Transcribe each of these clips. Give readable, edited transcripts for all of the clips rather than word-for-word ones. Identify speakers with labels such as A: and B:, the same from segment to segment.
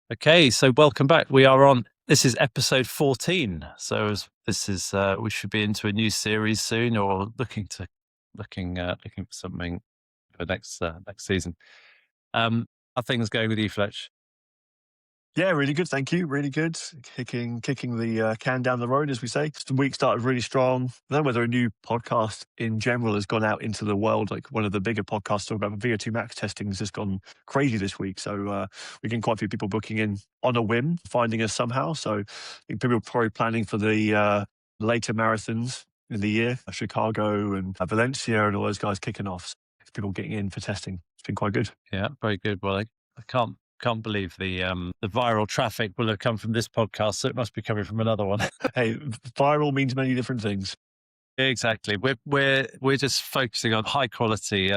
A: Okay, so welcome back. This is episode 14. We should be into a new series soon, or looking for something for next season. How are things going with you, Fletch?
B: Yeah, really good. Thank you. Really good. Kicking the can down the road, as we say. The week started really strong. I don't know whether a new podcast in general has gone out into the world. Like one of the bigger podcasts talking about VO2 max testing has just gone crazy this week. So we're getting quite a few people booking in on a whim, finding us somehow. So I think people are probably planning for the later marathons in the year, Chicago and Valencia and all those guys kicking off. People getting in for testing. It's been quite good.
A: Yeah, very good. Well, I can't believe the viral traffic will have come from this podcast, so it must be coming from another one.
B: Hey, viral means many different things.
A: Exactly. We're just focusing on high quality.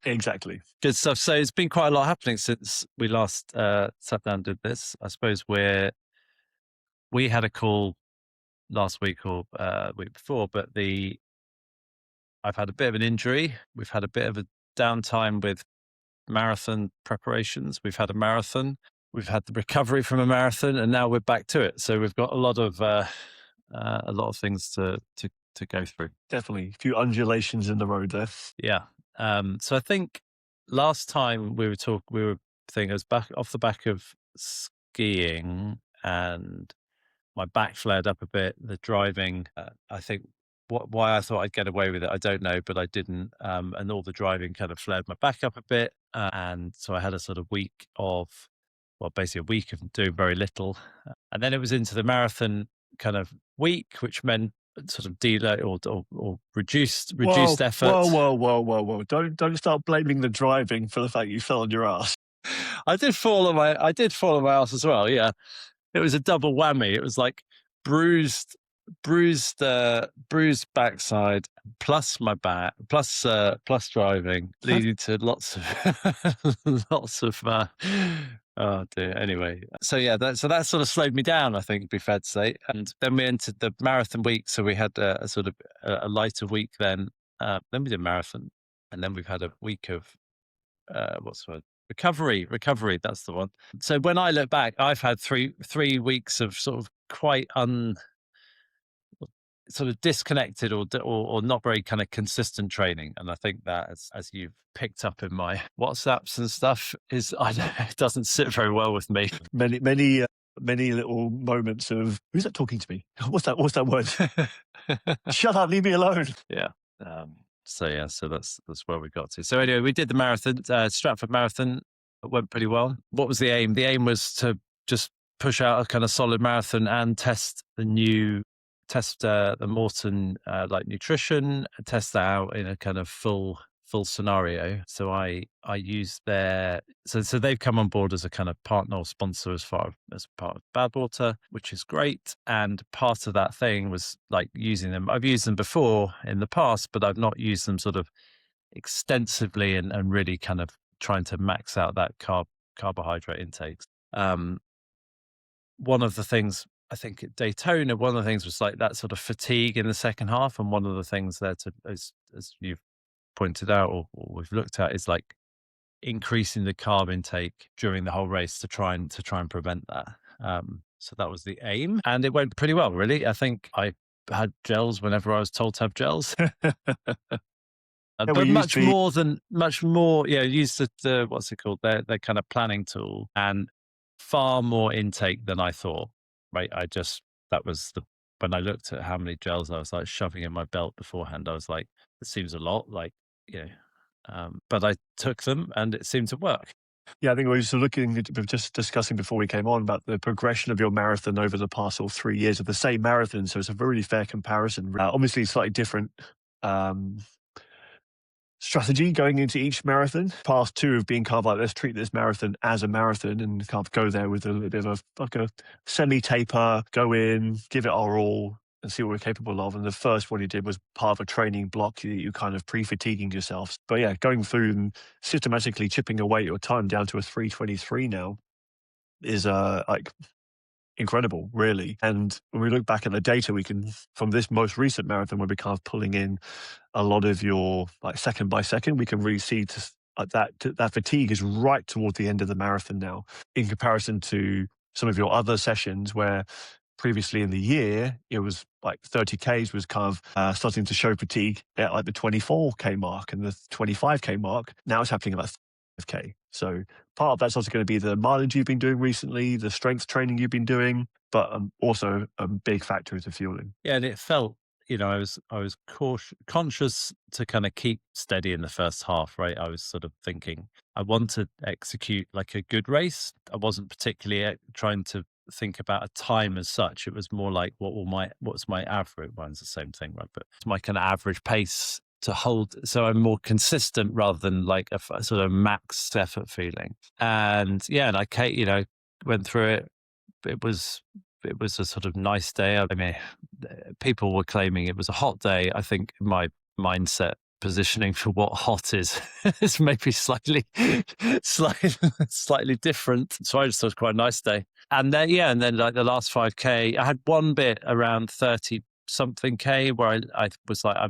B: Exactly.
A: Good stuff. So it's been quite a lot happening since we last sat down and did this. I suppose we had a call last week or week before, but I've had a bit of an injury. We've had a bit of a downtime with marathon preparations. We've had a marathon. We've had the recovery from a marathon, and now we're back to it. So we've got a lot of things to go through.
B: Definitely. A few undulations in the road there.
A: Yeah. So I think last time we were thinking it was back off the back of skiing, and my back flared up a bit. The driving, I think, why I thought I'd get away with it, I don't know, but I didn't. And all the driving kind of flared my back up a bit, and so I had a sort of basically a week of doing very little, and then it was into the marathon kind of week, which meant sort of delay or reduced effort.
B: Whoa. Don't start blaming the driving for the fact you fell on your ass.
A: I did fall on my ass as well. Yeah, it was a double whammy. It was like bruised backside plus my back plus driving, leading to lots of oh dear. Anyway, so yeah, that sort of slowed me down, I think it'd be fair to say. And then we entered the marathon week, so we had a sort of a lighter week. Then we did marathon, and then we've had a week of what's the word? Recovery. That's the one. So when I look back, I've had three weeks of sort of quite sort of disconnected or not very kind of consistent training. And I think that as you've picked up in my WhatsApps and stuff, it doesn't sit very well with me.
B: Many little moments of who's that talking to me? What's that word? Shut up, leave me alone.
A: Yeah. So that's where we got to. So anyway, we did the marathon, Stratford Marathon. It went pretty well. What was the aim? The aim was to just push out a kind of solid marathon and test the Morton like nutrition, test that out in a kind of full scenario. So I used so they've come on board as a kind of partner or sponsor as part of Badwater, which is great. And part of that thing was like using them. I've used them before in the past, but I've not used them sort of extensively and really kind of trying to max out that carbohydrate intakes. One of the things I think at Daytona, one of the things was like that sort of fatigue in the second half, and one of the things there as you've pointed out or we've looked at is like increasing the carb intake during the whole race to try and prevent that. So that was the aim, and it went pretty well, really. I think I had gels whenever I was told to have gels. But much more, yeah, used the what's it called? Their kind of planning tool, and far more intake than I thought. Right, when I looked at how many gels I was like shoving in my belt beforehand, I was like, it seems a lot, like, you know, but I took them and it seemed to work.
B: Yeah, I think we were just discussing before we came on about the progression of your marathon over the past 3 years of the same marathon. So it's a really fair comparison. Obviously, slightly different strategy going into each marathon. Past two have been kind of like, let's treat this marathon as a marathon and kind of go there with a little bit of a semi-taper, go in, give it our all and see what we're capable of. And the first one you did was part of a training block that you kind of pre-fatiguing yourselves. But yeah, going through and systematically chipping away your time down to a 3:23 now is like incredible, really. And when we look back at the data, we can, from this most recent marathon, where we're kind of pulling in a lot of your like second by second, we can really see that fatigue is right towards the end of the marathon now, in comparison to some of your other sessions where previously in the year, it was like 30Ks was kind of starting to show fatigue at like the 24K mark and the 25K mark. Now it's happening about 5K. So part of that's also going to be the mileage you've been doing recently, the strength training you've been doing, but also a big factor is the fueling.
A: Yeah, and it felt, I was conscious to kind of keep steady in the first half, right? I was sort of thinking I want to execute like a good race. I wasn't particularly trying to think about a time as such. It was more like what's my average? Well, it's the same thing, right? But it's my kind of average pace to hold, so I'm more consistent rather than like a sort of max effort feeling. And yeah, and went through it. It was a sort of nice day. I mean, people were claiming it was a hot day. I think my mindset positioning for what hot is is maybe slightly different. So I just thought it was quite a nice day. And then and then like the last 5K, I had one bit around 30 something K where I was like, I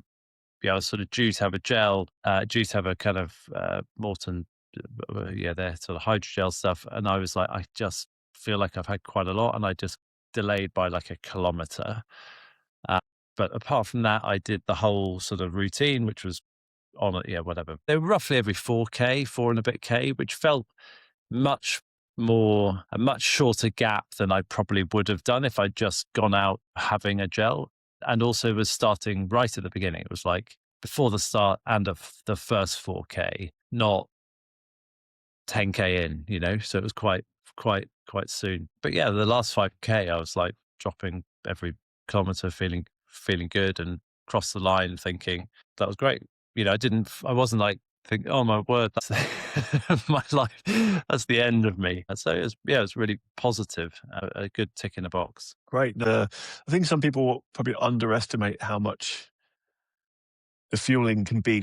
A: was sort of due to have a gel, due to have a kind of Morton, their sort of hydrogel stuff. And I was like, I just feel like I've had quite a lot, and I just delayed by like a kilometer. Uh, but apart from that, I did the whole sort of routine, which was on it, whatever. They were roughly every 4K, 4 and a bit K, which felt much a much shorter gap than I probably would have done if I'd just gone out having a gel. And also was starting right at the beginning. It was like before the start and of the first 4K, not 10K in, so it was quite soon. But yeah, the last 5K, I was like dropping every kilometer, feeling good, and crossed the line thinking that was great. I wasn't like think, oh my word, that's my life, that's the end of me. And so it was really positive, a good tick in the box.
B: Great. I think some people probably underestimate how much the fueling can be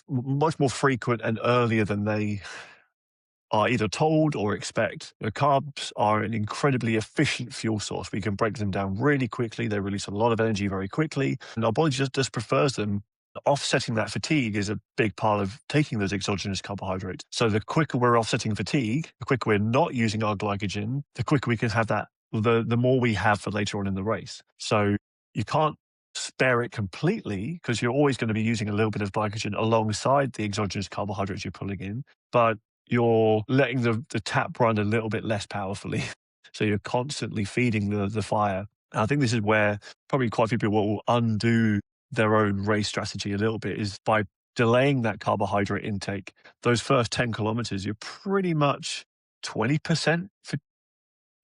B: much more frequent and earlier than they are either told or expect. The carbs are an incredibly efficient fuel source. We can break them down really quickly. They release a lot of energy very quickly, and our body just prefers them. Offsetting that fatigue is a big part of taking those exogenous carbohydrates. So the quicker we're offsetting fatigue, the quicker we're not using our glycogen, the quicker we can have that, the more we have for later on in the race. So you can't spare it completely because you're always going to be using a little bit of glycogen alongside the exogenous carbohydrates you're pulling in. But you're letting the tap run a little bit less powerfully. So you're constantly feeding the fire. And I think this is where probably quite a few people will undo their own race strategy a little bit, is by delaying that carbohydrate intake. Those first 10 kilometers, you're pretty much 20% for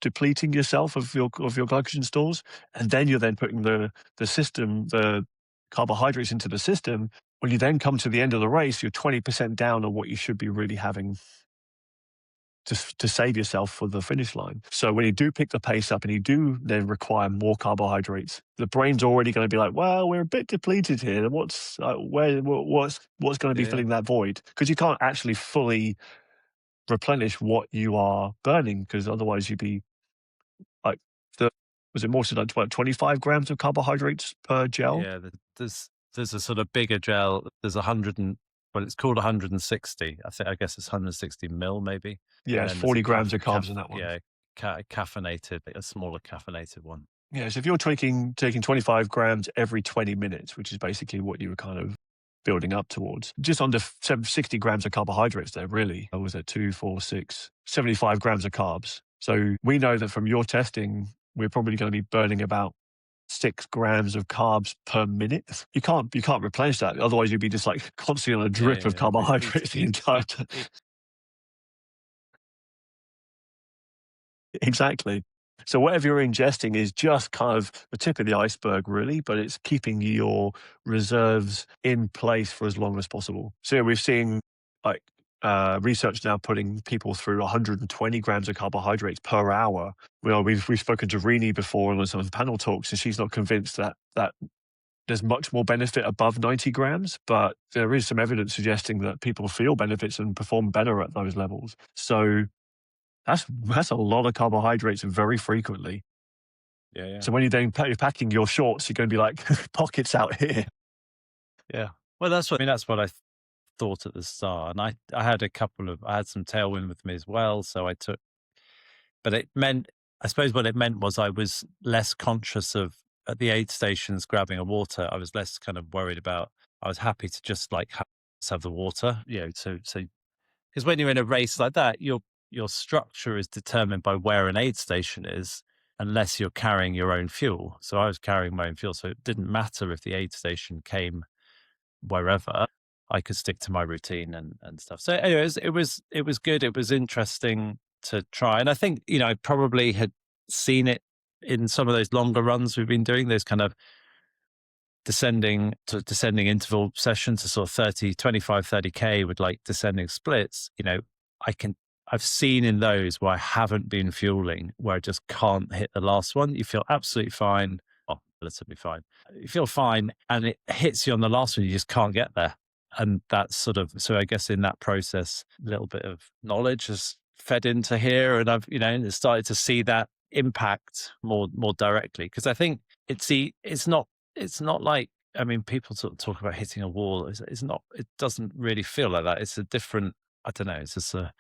B: depleting yourself of your glycogen stores. And then you're then putting the carbohydrates into the system. When you then come to the end of the race, you're 20% down on what you should be really having to save yourself for the finish line. So when you do pick the pace up and you do then require more carbohydrates, the brain's already going to be like, well, we're a bit depleted here. What's going to be
A: Yeah.
B: filling that void? Because you can't actually fully replenish what you are burning, because otherwise you'd be like, was it more to like 25 grams of carbohydrates per gel?
A: Yeah, there's a sort of bigger gel. There's 100 it's called 160. I guess it's 160 mil maybe.
B: Yeah,
A: And
B: it's
A: then there's a
B: 40 grams of carbs in that one.
A: caffeinated, a smaller caffeinated one.
B: Yeah, so if you're taking 25 grams every 20 minutes, which is basically what you were kind of building up towards, just under 60 grams of carbohydrates there, really. What was it, 2, 4, 6, 75 grams of carbs. So we know that from your testing, we're probably going to be burning about 6 grams of carbs per minute. You can't replenish that. Otherwise, you'd be just like constantly on a
A: Yeah,
B: drip of
A: yeah.
B: carbohydrates the entire time. Exactly. So whatever you're ingesting is just kind of the tip of the iceberg, really, but it's keeping your reserves in place for as long as possible. So yeah, we're seeing like research now putting people through 120 grams of carbohydrates per hour. Well, we've spoken to Rini before on some of the panel talks, and she's not convinced that there's much more benefit above 90 grams, but there is some evidence suggesting that people feel benefits and perform better at those levels. So that's a lot of carbohydrates very frequently.
A: Yeah, yeah.
B: So when you're packing your shorts, you're going to be like pockets out here.
A: Yeah. Well, that's what I thought at the start. And I had I had some tailwind with me as well. So I took, but it meant, I suppose what it meant was I was less conscious of at the aid stations grabbing a water. I was less kind of worried about, I was happy to just like have the water, so because when you're in a race like that, your structure is determined by where an aid station is, unless you're carrying your own fuel. So I was carrying my own fuel, so it didn't matter if the aid station came wherever. I could stick to my routine and stuff. So, anyways, it was good. It was interesting to try, and I think I probably had seen it in some of those longer runs we've been doing. Those kind of descending interval sessions to sort of 30, 25, 30K with like descending splits, I can, I've seen in those where I haven't been fueling, where I just can't hit the last one. You feel absolutely fine. Oh, relatively fine. You feel fine and it hits you on the last one. You just can't get there. And that's sort of, so I guess in that process, a little bit of knowledge has fed into here. And I've, started to see that impact more directly. Cause I think it's not like, I mean, people sort of talk about hitting a wall. It's not, it doesn't really feel like that. It's a different, I don't know, it's a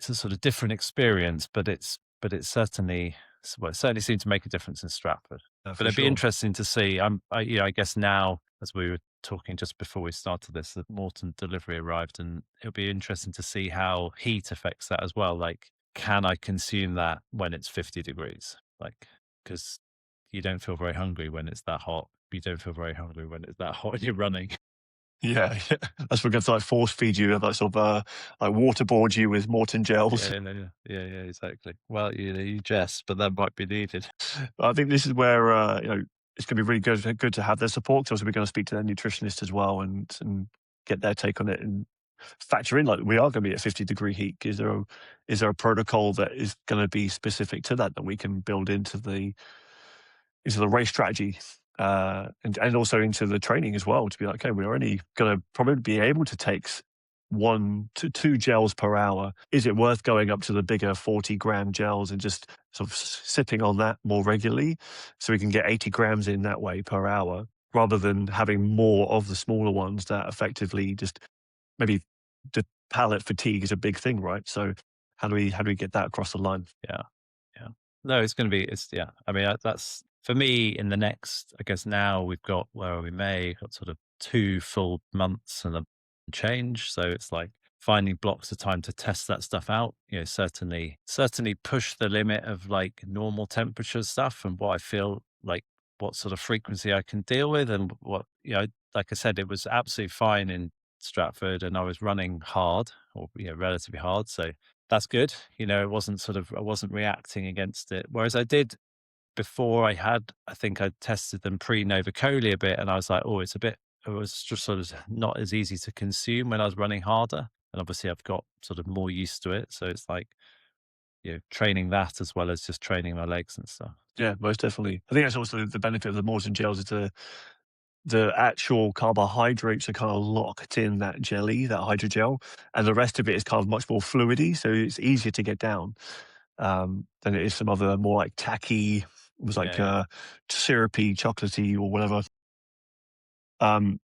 A: sort of different experience, but it's certainly, well, it certainly seemed to make a difference in Stratford. But
B: For
A: it'd be
B: sure.
A: interesting to see. I guess now, as we were talking just before we started this, the Morton delivery arrived, and it'll be interesting to see how heat affects that as well. Like, can I consume that when it's 50 degrees? Like, because you don't feel very hungry when it's that hot. You don't feel very hungry when it's that hot and you're running.
B: Yeah, yeah. That's we're going to like force feed you, like sort of like waterboard you with Morton gels.
A: Yeah, no, yeah, exactly. Well, you jest, but that might be needed.
B: I think this is where it's going to be really good to have their support. 'Cause also, we're going to speak to their nutritionist as well and get their take on it and factor in like we are going to be at 50-degree heat. Is there a protocol that is going to be specific to that we can build into the race strategy and also into the training as well to be like, okay, we're only going to probably be able to take 1 to 2 gels per hour. Is it worth going up to the bigger 40-gram gels and just sort of sipping on that more regularly so we can get 80 grams in that way per hour rather than having more of the smaller ones that effectively just maybe the palate fatigue is a big thing, right? So how do we get that across the line?
A: Yeah. Yeah. No, it's going to be, yeah. I mean, that's for me in the next, I guess now we've got, where are we, May, got sort of 2 full months and a change. So it's like finding blocks of time to test that stuff out, certainly push the limit of like normal temperature stuff and what I feel like, what sort of frequency I can deal with. And what, like I said, it was absolutely fine in Stratford and I was running hard or, relatively hard. So that's good. I wasn't reacting against it. Whereas I did before I think I tested them pre Novacoli a bit and I was like, oh, it was just sort of not as easy to consume when I was running harder. And obviously I've got sort of more used to it. So it's like, training that as well as just training my legs and stuff.
B: Yeah, most definitely. I think that's also the benefit of the Morton gels is the actual carbohydrates are kind of locked in that jelly, that hydrogel, and the rest of it is kind of much more fluidy, so it's easier to get down than it is some other more like tacky, it was
A: Yeah,
B: like
A: yeah.
B: syrupy, chocolatey, or whatever. Um,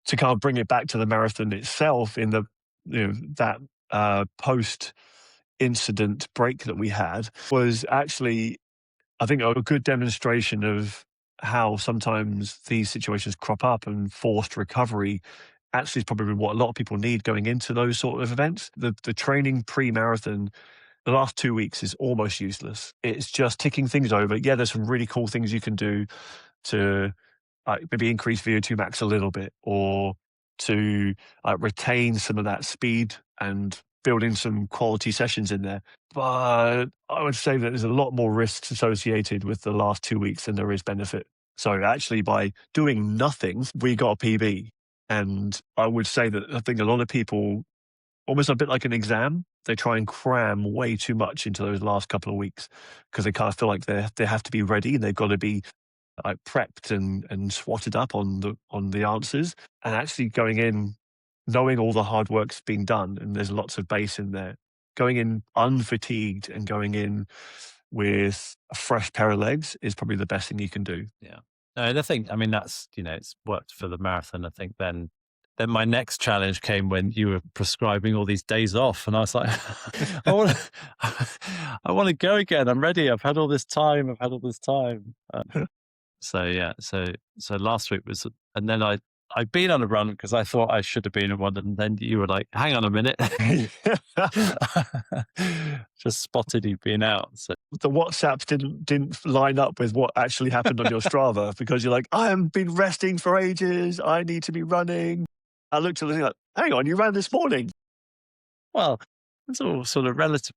B: to kind of bring it back to the marathon itself, in the that post incident break that we had was actually I think a good demonstration of how sometimes these situations crop up and forced recovery actually is probably what a lot of people need going into those sort of events. The training pre-marathon, the last 2 weeks is almost useless. It's just ticking things over. Yeah, there's some really cool things you can do to maybe increase VO2 max a little bit or to retain some of that speed and build in some quality sessions in there. But I would say that there's a lot more risks associated with the last 2 weeks than there is benefit. So actually, by doing nothing, we got a PB. And I would say that I think a lot of people, almost a bit like an exam, they try and cram way too much into those last couple of weeks because they kind of feel like they have to be ready and they've got to be like prepped and swatted up on the answers, and actually going in knowing all the hard work's been done and there's lots of base in there, going in unfatigued and going in with a fresh pair of legs is probably the best thing you can do.
A: Yeah. No, and I think, I mean, that's, it's worked for the marathon. I think then then my next challenge came when you were prescribing all these days off, and I was like, I want to, I want to go again. I'm ready. I've had all this time. I've had all this time. So yeah, so last week was, and then I'd been on a run because I thought I should have been on one, and then you were like, "Hang on a minute," just spotted you being out. So
B: The WhatsApps didn't line up with what actually happened on your Strava because you're like, I have been resting for ages. I need to be running. I looked at the thing like, hang on, you ran this morning.
A: well, it's all sort of relative.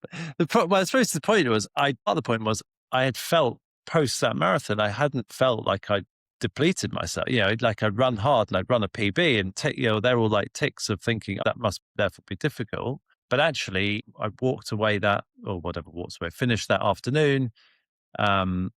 A: Well, I suppose the point was, the point was, I had felt post that marathon, I hadn't felt like I depleted myself. You know, like I'd run hard and I'd run a PB, and they're all like ticks of thinking that must therefore be difficult. But actually, I walked away finished that afternoon, and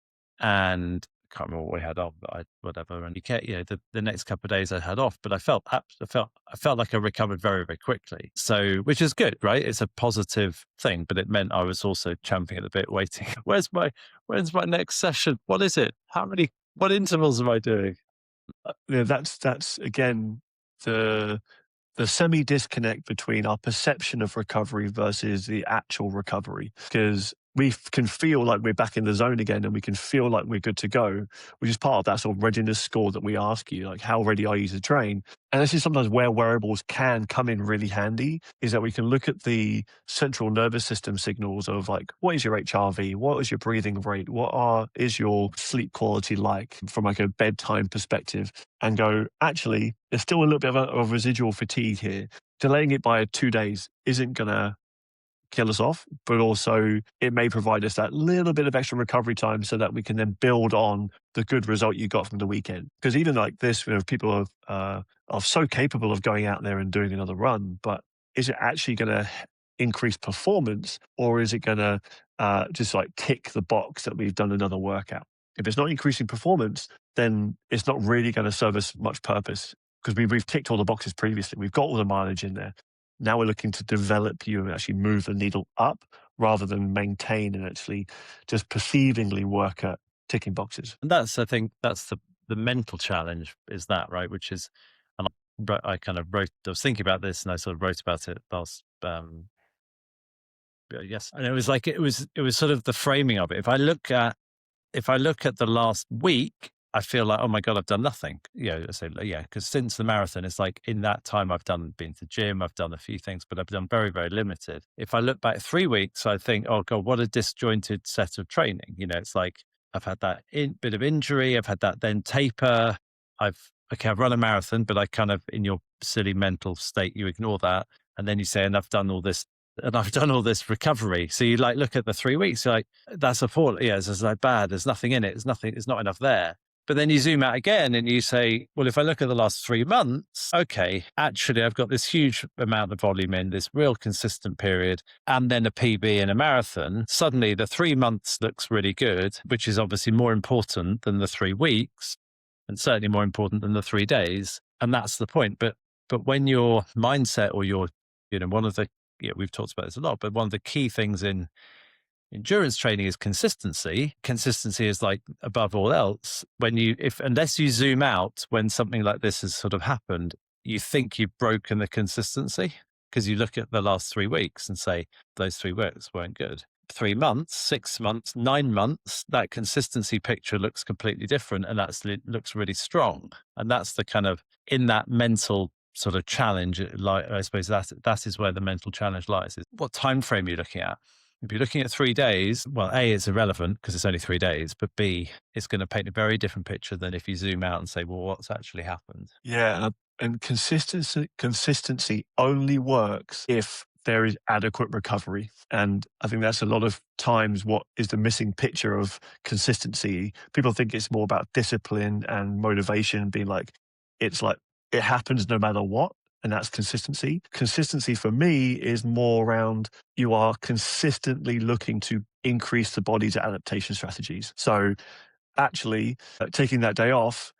A: I can't remember what we had on, but whatever. And the next couple of days I had off, but I felt like I recovered very, very quickly. So, which is good, right? It's a positive thing, but it meant I was also champing at the bit, waiting. When's my next session? What is it? What intervals am I doing?
B: That's again the semi disconnect between our perception of recovery versus the actual recovery. Because we can feel like we're back in the zone again and we can feel like we're good to go, which is part of that sort of readiness score that we ask you, like, how ready are you to train? And this is sometimes where wearables can come in really handy, is that we can look at the central nervous system signals of like, what is your HRV? What is your breathing rate? Is your sleep quality like from like a bedtime perspective? And go, actually, there's still a little bit of residual fatigue here. Delaying it by 2 days isn't going to kill us off, but also it may provide us that little bit of extra recovery time so that we can then build on the good result you got from the weekend. Because even like this, people are so capable of going out there and doing another run, but is it actually going to increase performance, or is it going to just like tick the box that we've done another workout? If it's not increasing performance, then it's not really going to serve us much purpose, because we've ticked all the boxes previously. We've got all the mileage in there. Now we're looking to develop you and actually move the needle up rather than maintain and actually just perceivingly work at ticking boxes.
A: And I think that's the mental challenge, is that, right? Which is, and I was thinking about this, and I sort of wrote about it last, yes. And it was like, it was sort of the framing of it. If I look at the last week, I feel like, oh my God, I've done nothing. Because since the marathon, it's like in that time been to the gym, I've done a few things, but I've done very, very limited. If I look back 3 weeks, I think, oh God, what a disjointed set of training. It's like I've had that bit of injury, I've had that then taper. I've run a marathon, but I kind of, in your silly mental state, you ignore that. And then you say, and I've done all this recovery. So you like look at the 3 weeks, you're like, that's appalling. Yeah, it's like bad. There's nothing in it. There's not enough there. But then you zoom out again and you say, well, if I look at the last 3 months, okay, actually, I've got this huge amount of volume in this real consistent period, and then a PB and a marathon. Suddenly the 3 months looks really good, which is obviously more important than the 3 weeks, and certainly more important than the 3 days. And that's the point. But when your mindset, or one of the, we've talked about this a lot, but one of the key things in endurance training is consistency. Consistency is like above all else. Unless you zoom out when something like this has sort of happened, you think you've broken the consistency, because you look at the last 3 weeks and say those 3 weeks weren't good. 3 months, 6 months, 9 months, that consistency picture looks completely different, and looks really strong. And that's the kind of, in that mental sort of challenge, like, I suppose that is where the mental challenge lies, is what time frame you're looking at. If you're looking at 3 days, well, A, it's irrelevant because it's only 3 days, but B, it's going to paint a very different picture than if you zoom out and say, well, what's actually happened?
B: Yeah, and consistency only works if there is adequate recovery. And I think that's a lot of times what is the missing picture of consistency. People think it's more about discipline and motivation, being like, it's like it happens no matter what. And that's consistency. Consistency for me is more around, you are consistently looking to increase the body's adaptation strategies. So actually taking that day off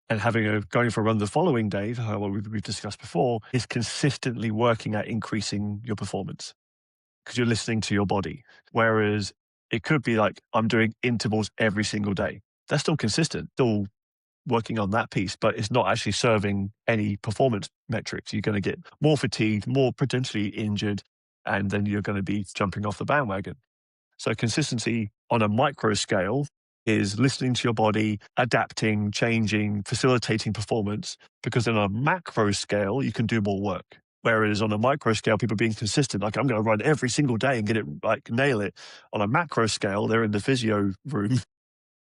B: and going for a run the following day, what we've discussed before, is consistently working at increasing your performance, because you're listening to your body. Whereas it could be like, I'm doing intervals every single day. That's still consistent, still working on that piece, but it's not actually serving any performance metrics. You're going to get more fatigued, more potentially injured, and then you're going to be jumping off the bandwagon. So consistency on a micro scale is listening to your body, adapting, changing, facilitating performance, because on a macro scale, you can do more work. Whereas on a micro scale, people are being consistent, like I'm going to run every single day and get it, like nail it. On a macro scale, they're in the physio room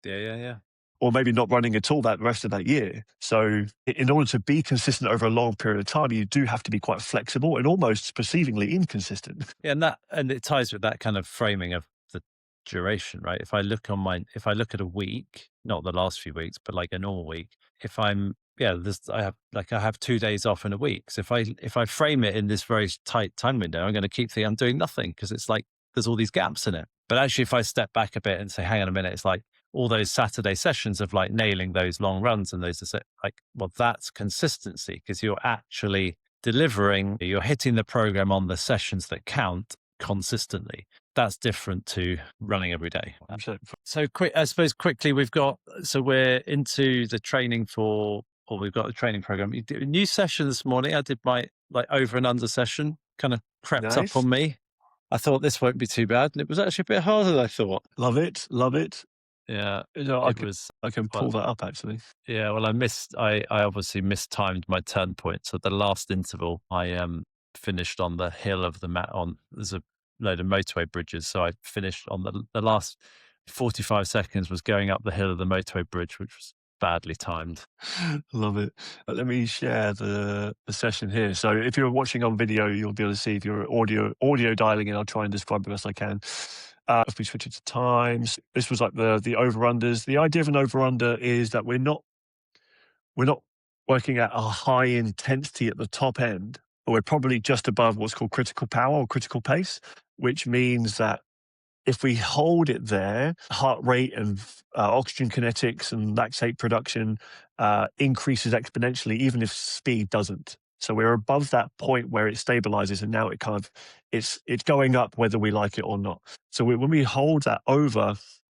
A: Yeah.
B: or maybe not running at all that rest of that year. So in order to be consistent over a long period of time, you do have to be quite flexible and almost perceivingly inconsistent.
A: Yeah, and it ties with that kind of framing of the duration, right? If I look at a week, not the last few weeks, but like a normal week, if I'm yeah, I have 2 days off in a week. So if I frame it in this very tight time window, I'm going to keep thinking I'm doing nothing because it's like there's all these gaps in it. But actually, if I step back a bit and say, hang on a minute, it's like all those Saturday sessions of like nailing those long runs and those are like, well, that's consistency because you're actually delivering, you're hitting the program on the sessions that count consistently. That's different to running every day. So I suppose quickly we're into the training we've got the training program. You did a new session this morning. I did my like over and under session, kind of crept up
B: Nice.
A: on me. I thought this won't be too bad. And it was actually a bit harder than I thought.
B: Love it. Love it.
A: Yeah,
B: I
A: it was.
B: can
A: Well,
B: pull that up actually.
A: yeah, well, I obviously mistimed my turn point. So the last interval, I finished on the hill of there's a load of motorway bridges. So I finished on the last 45 seconds was going up the hill of the motorway bridge, which was badly timed.
B: Love it. Let me share the session here. So if you're watching on video, you'll be able to see. If you're audio dialing in, I'll try and describe the best I can. If we switch it to times, this was like the over-unders. The idea of an over-under is that we're not working at a high intensity at the top end, but we're probably just above what's called critical power or critical pace, which means that if we hold it there, heart rate and oxygen kinetics and lactate production increases exponentially, even if speed doesn't. So we're above that point where it stabilizes, and now it's going up whether we like it or not. So when we hold that over,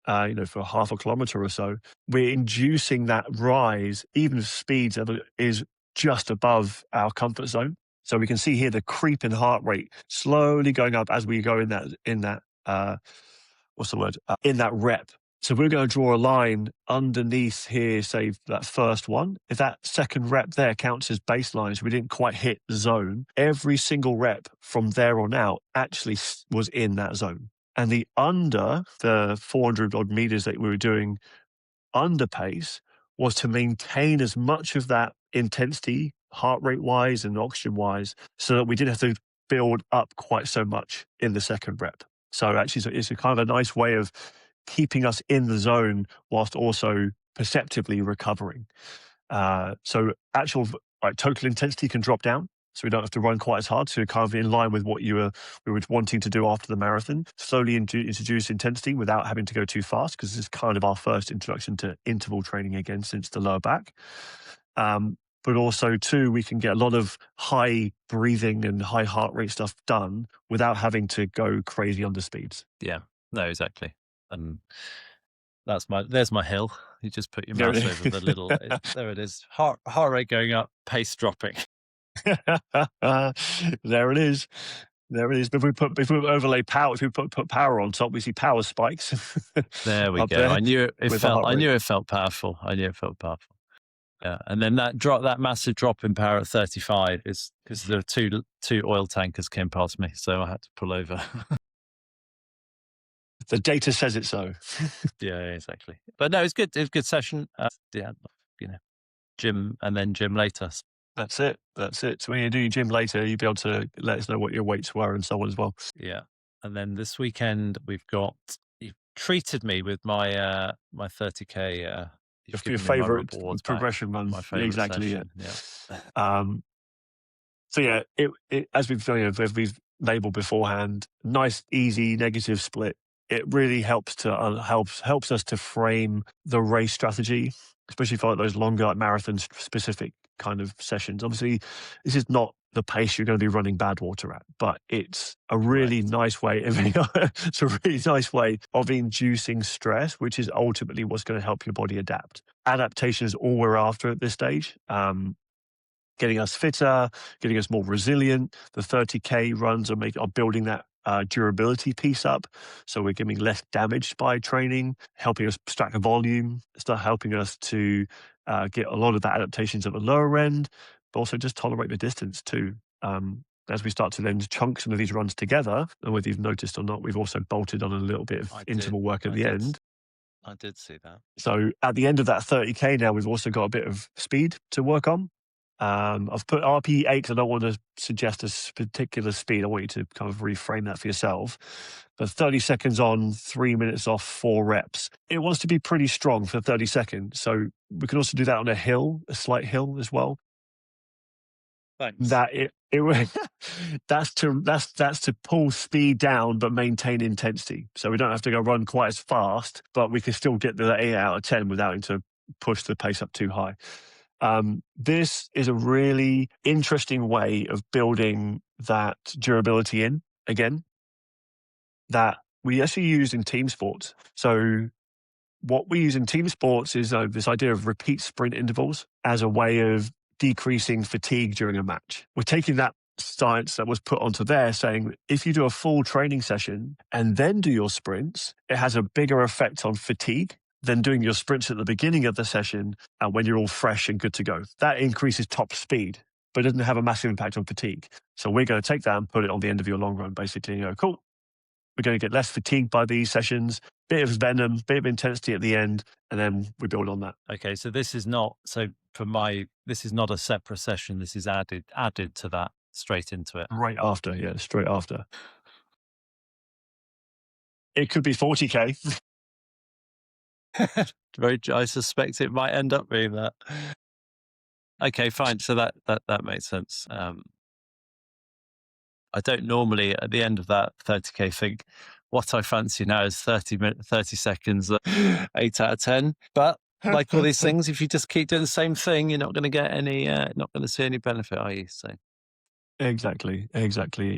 B: for half a kilometer or so, we're inducing that rise, even if speed is just above our comfort zone. So we can see here the creep in heart rate slowly going up as we go in that in that rep. So we're going to draw a line underneath here, say that first one. If that second rep there counts as baseline, so we didn't quite hit the zone, every single rep from there on out actually was in that zone. And the 400 odd meters that we were doing under pace was to maintain as much of that intensity, heart rate wise and oxygen wise, so that we didn't have to build up quite so much in the second rep. So actually, it's a kind of a nice way of keeping us in the zone whilst also perceptibly recovering. So actual total intensity can drop down, so we don't have to run quite as hard. So kind of in line with what we were wanting to do after the marathon. Slowly introduce intensity without having to go too fast, because this is kind of our first introduction to interval training again since the lower back. But also, too, we can get a lot of high breathing and high heart rate stuff done without having to go crazy under speeds.
A: Yeah, no, exactly. And there's my hill. You just put your mouse over the little, there it is. Heart rate going up, pace dropping.
B: There it is. There it is. But if we overlay power, if we put power on top, we see power spikes.
A: There we go. I knew it felt powerful. Yeah, and then that massive drop in power at 35 is because there were two oil tankers came past me, so I had to pull over.
B: The data says it so.
A: Yeah, exactly. But no, it's good. It was a good session. Gym and then gym later.
B: That's it. So when you do your gym later, you'll be able to let us know what your weights were and so on as well.
A: Yeah, and then this weekend you've treated me with my 30K.
B: Your favorite progression run.
A: My favorite
B: exactly.
A: Session.
B: Yeah. So yeah, it as we've labeled beforehand, nice, easy, negative split. It really helps us to frame the race strategy, especially for those longer marathon specific kind of sessions. Obviously, this is not the pace you're going to be running Badwater at, but it's a really nice way. It's a really nice way of inducing stress, which is ultimately what's going to help your body adapt. adaptation is all we're after at this stage. Getting us fitter, getting us more resilient. The 30K runs are building that durability piece up. So we're getting less damaged by training, helping us stack volume, start helping us to get a lot of the adaptations at the lower end, but also just tolerate the distance too. As we start to then chunk some of these runs together, and whether you've noticed or not, we've also bolted on a little bit of
A: I did.
B: interval work at
A: I
B: the
A: did.
B: end.
A: I did see that.
B: So at the end of that 30K now, we've also got a bit of speed to work on. I've put RP8 because I don't want to suggest a particular speed. I want you to kind of reframe that for yourself. But 30 seconds on, 3 minutes off, 4 reps. It wants to be pretty strong for 30 seconds. So we can also do that on a hill, a slight hill as well.
A: Thanks.
B: That that's to pull speed down but maintain intensity. So we don't have to go run quite as fast, but we can still get the 8 out of 10 without having to push the pace up too high. This is a really interesting way of building that durability in again that we actually use in team sports. So what we use in team sports is this idea of repeat sprint intervals as a way of decreasing fatigue during a match. We're taking that science that was put onto there saying if you do a full training session and then do your sprints, it has a bigger effect on fatigue than doing your sprints at the beginning of the session when you're all fresh and good to go. That increases top speed, but doesn't have a massive impact on fatigue. So we're going to take that and put it on the end of your long run, basically. You go, cool. We're going to get less fatigued by these sessions, bit of venom, bit of intensity at the end, and then we build on that.
A: Okay, so this is not this is not a separate session. This is added to that straight into it.
B: Right after, yeah, straight after. It could be 40K.
A: I suspect it might end up being that. Okay, fine. So that makes sense. I don't normally at the end of that 30K think what I fancy now is 30 seconds, 8 out of 10. But like all these things, if you just keep doing the same thing, you're not going to get any, not going to see any benefit, are you? So
B: Exactly,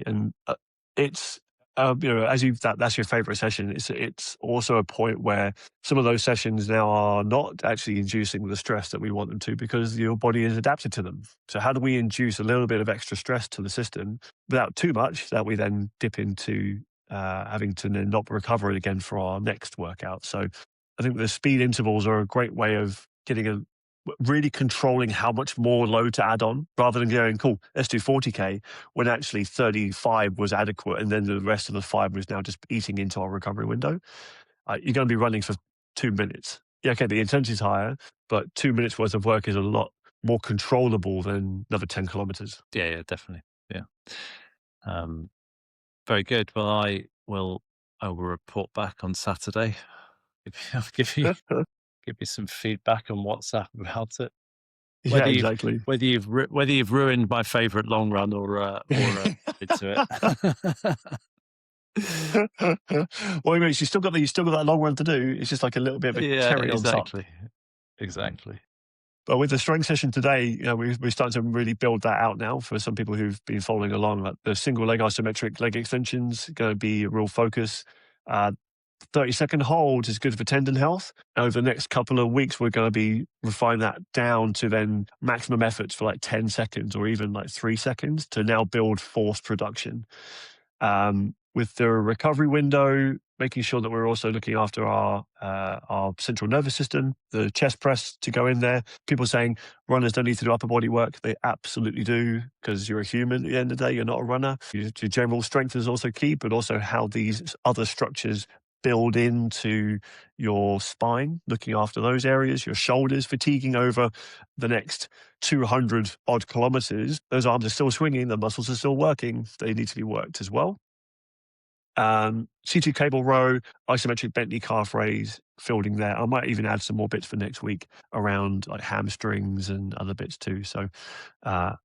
B: and it's as that's your favorite session. It's also a point where some of those sessions now are not actually inducing the stress that we want them to because your body is adapted to them. So how do we induce a little bit of extra stress to the system without too much that we then dip into having to then not recover it again for our next workout? So I think the speed intervals are a great way of getting really controlling how much more load to add on rather than going, cool, let's do 40K when actually 35 was adequate. And then the rest of the 5 was now just eating into our recovery window. You're going to be running for 2 minutes. Yeah, okay, the intensity is higher, but 2 minutes worth of work is a lot more controllable than another 10 kilometers.
A: yeah, definitely. Yeah. Very good. Well, I will report back on Saturday. I'll give you some feedback on WhatsApp about it.
B: Yeah, exactly.
A: Whether you've ruined my favorite long run or into it.
B: Well, anyways, you still got that long run to do. It's just like a little bit of a
A: Yeah,
B: cherry on top.
A: exactly.
B: But with the strength session today, we're starting to really build that out now for some people who've been following along. Like the single leg isometric leg extensions going to be a real focus. 30-second hold is good for tendon health. Over the next couple of weeks, we're going to be refine that down to then maximum efforts for like 10 seconds or even like 3 seconds to now build force production. With the recovery window, making sure that we're also looking after our central nervous system, the chest press to go in there. People saying runners don't need to do upper body work. They absolutely do because you're a human at the end of the day. You're not a runner. Your general strength is also key, but also how these other structures build into your spine, looking after those areas, your shoulders, fatiguing over the next 200 odd kilometers. Those arms are still swinging. The muscles are still working. They need to be worked as well. C2 cable row, isometric bent knee calf raise, fielding there. I might even add some more bits for next week around like hamstrings and other bits too. So that's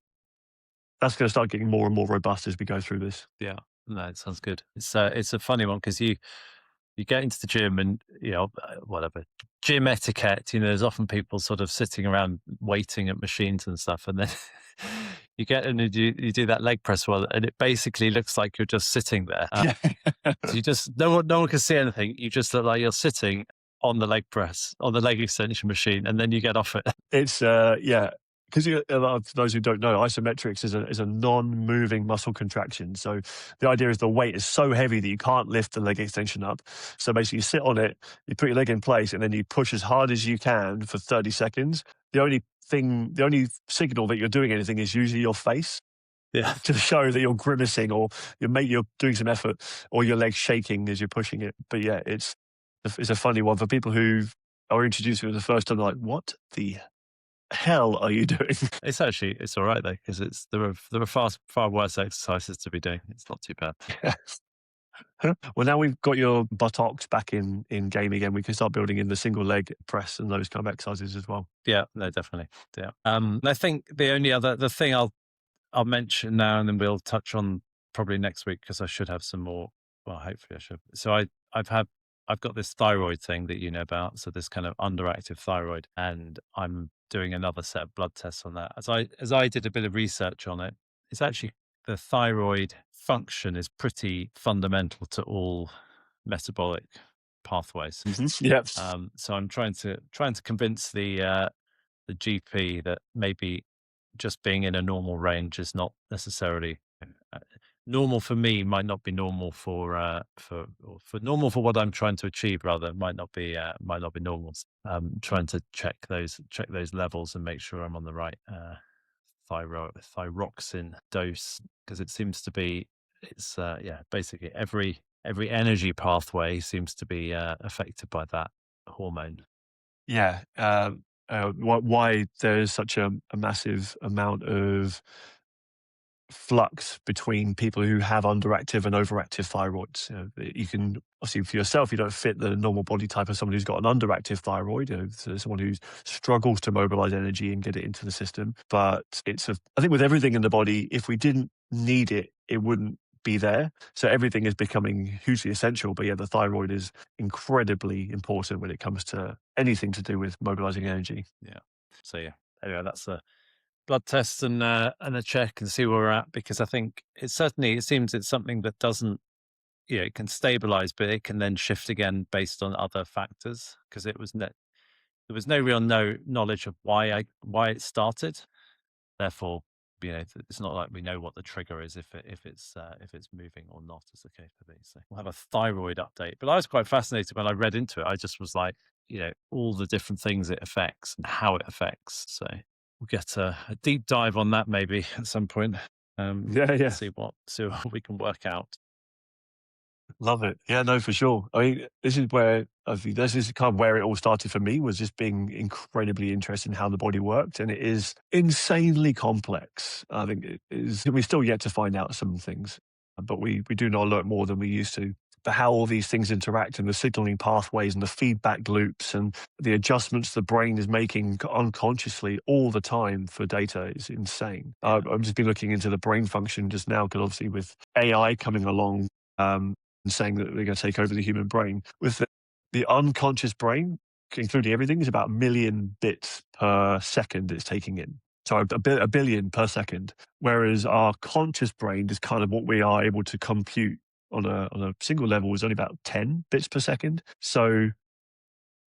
B: going to start getting more and more robust as we go through this.
A: Yeah, no, it sounds good. It's a funny one because you get into the gym and whatever gym etiquette. There's often people sort of sitting around waiting at machines and stuff, and then you get in and you do that leg press well, and it basically looks like you're just sitting there.
B: Yeah.
A: So you just no one can see anything. You just look like you're sitting. on the leg press, on the leg extension machine, and then you get off it.
B: It's, yeah, 'cause for those who don't know, isometrics is a non-moving muscle contraction. So the idea is the weight is so heavy that you can't lift the leg extension up. So basically, you sit on it, you put your leg in place, and then you push as hard as you can for 30 seconds. The only signal that you're doing anything is usually your face
A: Yeah.
B: to show that you're grimacing or you're doing some effort or your legs shaking as you're pushing it. But yeah, it's a funny one for people who are introduced to it for the first time. They're like, "What the hell are you doing?"
A: It's all right though, because there are far worse exercises to be doing. It's not too bad.
B: Yes. Well, now we've got your buttocks back in game again, we can start building in the single leg press and those kind of exercises as well.
A: Yeah, no, definitely. Yeah. I think the thing I'll mention now, and then we'll touch on probably next week because I should have some more. Well, hopefully I should. So I've got this thyroid thing that you know about. So this kind of underactive thyroid, and I'm doing another set of blood tests on that. As I did a bit of research on it, it's actually the thyroid function is pretty fundamental to all metabolic pathways.
B: Yep.
A: So I'm trying to convince the GP that maybe just being in a normal range is not necessarily uh, normal for me. Might not be normal for normal for what I'm trying to achieve. Rather, might not be normal. Trying to check those levels and make sure I'm on the right thyroxine dose, because it seems to be yeah, basically every energy pathway seems to be affected by that hormone.
B: Yeah, why there is such a massive amount of flux between people who have underactive and overactive thyroids. You can obviously for yourself, you don't fit the normal body type of someone who's got an underactive thyroid, so someone who struggles to mobilize energy and get it into the system. But I think with everything in the body, if we didn't need it, it wouldn't be there. So everything is becoming hugely essential. But yeah, the thyroid is incredibly important when it comes to anything to do with mobilizing energy.
A: Yeah. So yeah. Anyway, that's a blood test and a check and see where we're at, because I think it seems it's something that doesn't, it can stabilize, but it can then shift again based on other factors, because there was no real knowledge of why it started. Therefore, it's not like we know what the trigger is if it's moving or not, as the case may be. So we'll have a thyroid update. But I was quite fascinated when I read into it. I just was like, all the different things it affects and how it affects. So we'll get a deep dive on that maybe at some point.
B: Yeah, yeah.
A: See what we can work out.
B: Love it. Yeah, no, for sure. I mean, this is where I think this is kind of where it all started for me, was just being incredibly interested in how the body worked, and it is insanely complex. I think it is. We're still yet to find out some things, but we do know a lot more than we used to. But how all these things interact and the signaling pathways and the feedback loops and the adjustments the brain is making unconsciously all the time for data is insane.
A: Yeah.
B: I've just been looking into the brain function just now because obviously with AI coming along. And saying that they're going to take over the human brain. With the unconscious brain, including everything, is about a million bits per second it's taking in. So a billion per second. Whereas our conscious brain is kind of what we are able to compute on a single level is only about 10 bits per second. So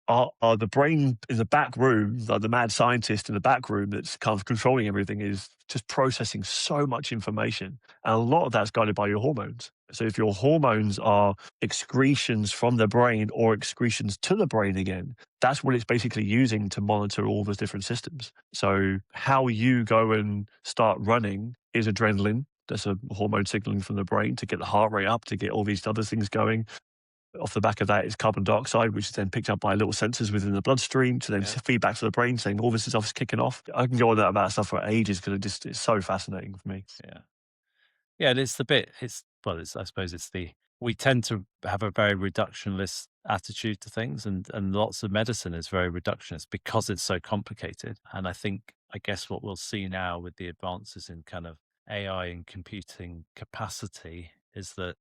B: the brain in the back room, like the mad scientist in the back room that's kind of controlling everything, is just processing so much information. And a lot of that's guided by your hormones. So if your hormones are excretions from the brain or excretions to the brain again, that's what it's basically using to monitor all those different systems. So how you go and start running is adrenaline. That's a hormone signaling from the brain to get the heart rate up, to get all these other things going. Off the back of that is carbon dioxide, which is then picked up by little sensors within the bloodstream to then feed back to the brain saying all this stuff's kicking off. I can go on that about stuff for ages because it's so fascinating for me.
A: Yeah. Yeah, and it's the bit. I suppose we tend to have a very reductionist attitude to things, and lots of medicine is very reductionist because it's so complicated. And I guess what we'll see now with the advances in kind of AI and computing capacity is that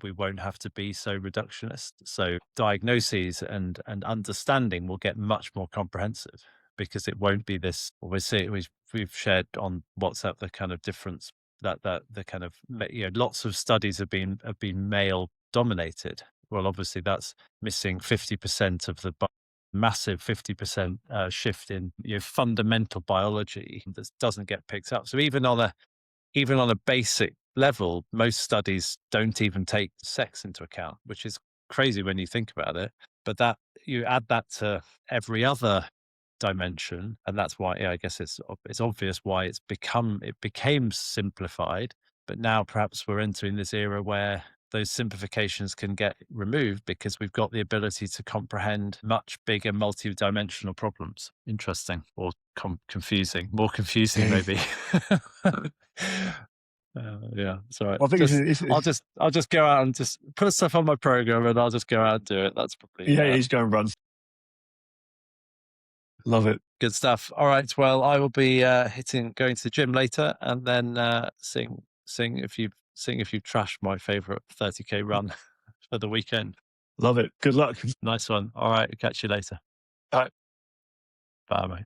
A: we won't have to be so reductionist. So diagnoses and understanding will get much more comprehensive, because it won't be this. Well, we've shared on WhatsApp the kind of difference that the kind of lots of studies have been male dominated, Well, obviously that's missing 50% of the massive 50% shift in fundamental biology that doesn't get picked up. So even on a basic level, most studies don't even take sex into account, which is crazy when you think about it. But that you add that to every other dimension, and that's why, yeah, I guess it's obvious why it became simplified. But now perhaps we're entering this era where those simplifications can get removed because we've got the ability to comprehend much bigger multi-dimensional problems. Interesting, or confusing, more confusing
B: Yeah.
A: maybe. Yeah, it's all right.
B: Well, I think
A: I'll just go out and just put stuff on my program, and I'll just go out and do it. That's probably
B: yeah, he's going to run. Love it.
A: good stuff. All right. Well, I will be going to the gym later, and then seeing if you trash my favorite 30K run for the weekend.
B: Love it. Good luck.
A: Nice one. All right. Catch you later.
B: All right.
A: Bye, mate.